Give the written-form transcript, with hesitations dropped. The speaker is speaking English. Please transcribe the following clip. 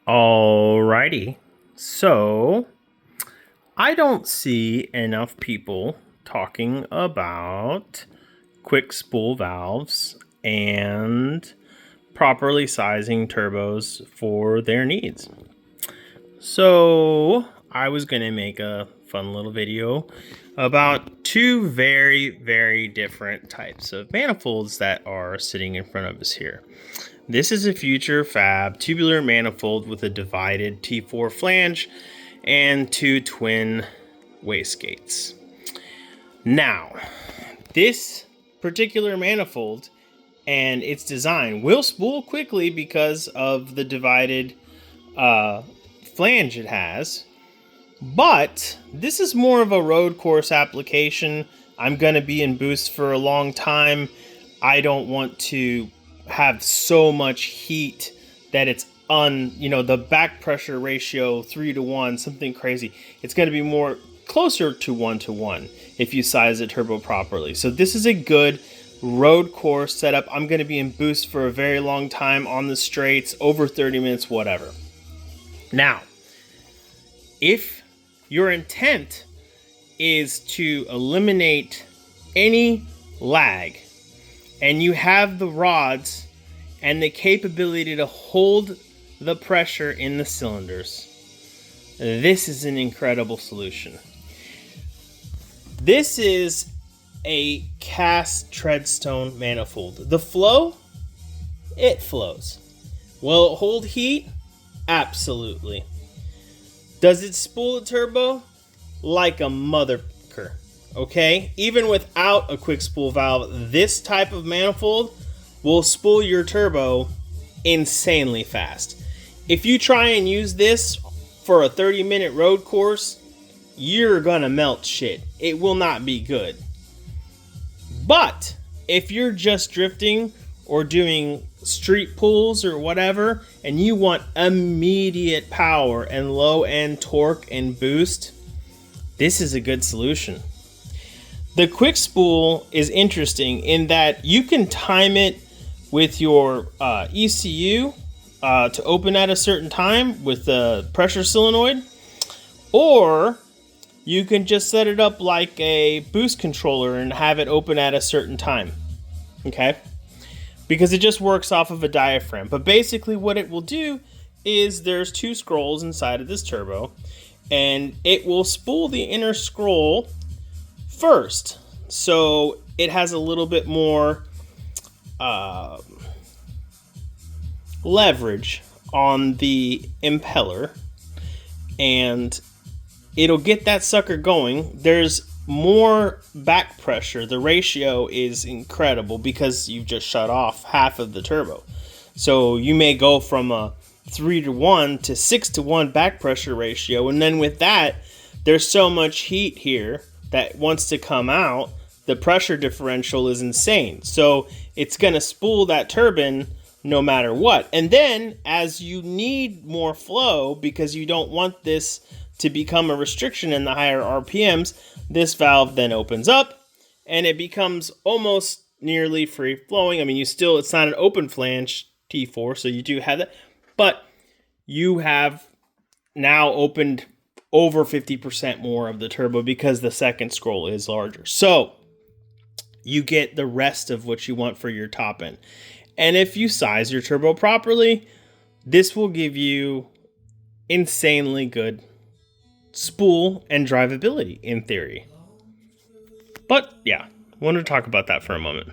Alrighty, so I don't see enough people talking about quick spool valves and properly sizing turbos for their needs. So I was going to make a fun little video about two very different types of manifolds that are sitting in front of us here. This is a future fab tubular manifold with a divided T4 flange and two twin wastegates. Now, this particular manifold and its design will spool quickly because of the divided flange it has, but this is more of a road course application. I'm going to be in boost for a long time. I don't want to have so much heat that it's the back pressure ratio 3-to-1, something crazy. It's going to be more closer to 1-to-1 if you size the turbo properly. So this is a good road course setup. I'm going to be in boost for a very long time on the straights, over 30 minutes, whatever. Now, if your intent is to eliminate any lag, and you have the rods and the capability to hold the pressure in the cylinders, this is an incredible solution. This is a cast Treadstone manifold. The flow, it flows. Will it hold heat? Absolutely. Does it spool a turbo? Like a motherfucker. Okay, even without a quick spool valve, this type of manifold will spool your turbo insanely fast. If you try and use this for a 30-minute road course, you're gonna melt shit. It will not be good. But if you're just drifting or doing street pulls or whatever, and you want immediate power and low-end torque and boost, this is a good solution. The quick spool is interesting in that you can time it with your ECU to open at a certain time with the pressure solenoid, or you can just set it up like a boost controller and have it open at a certain time, okay? Because it just works off of a diaphragm. But basically what it will do is there's two scrolls inside of this turbo, and it will spool the inner scroll first, so it has a little bit more leverage on the impeller, and it'll get that sucker going. There's more back pressure. The ratio is incredible because you've just shut off half of the turbo, so you may go from a 3-to-1 to 6-to-1 back pressure ratio, and then with that, there's so much heat here that wants to come out. The pressure differential is insane, so it's going to spool that turbine no matter what. And then as you need more flow, because you don't want this to become a restriction in the higher RPMs, this valve then opens up and it becomes almost nearly free flowing. I mean, it's not an open flange T4, so you do have that, but you have now opened over 50% more of the turbo because the second scroll is larger. So you get the rest of what you want for your top end. And if you size your turbo properly, this will give you insanely good spool and drivability in theory. But yeah, wanted to talk about that for a moment.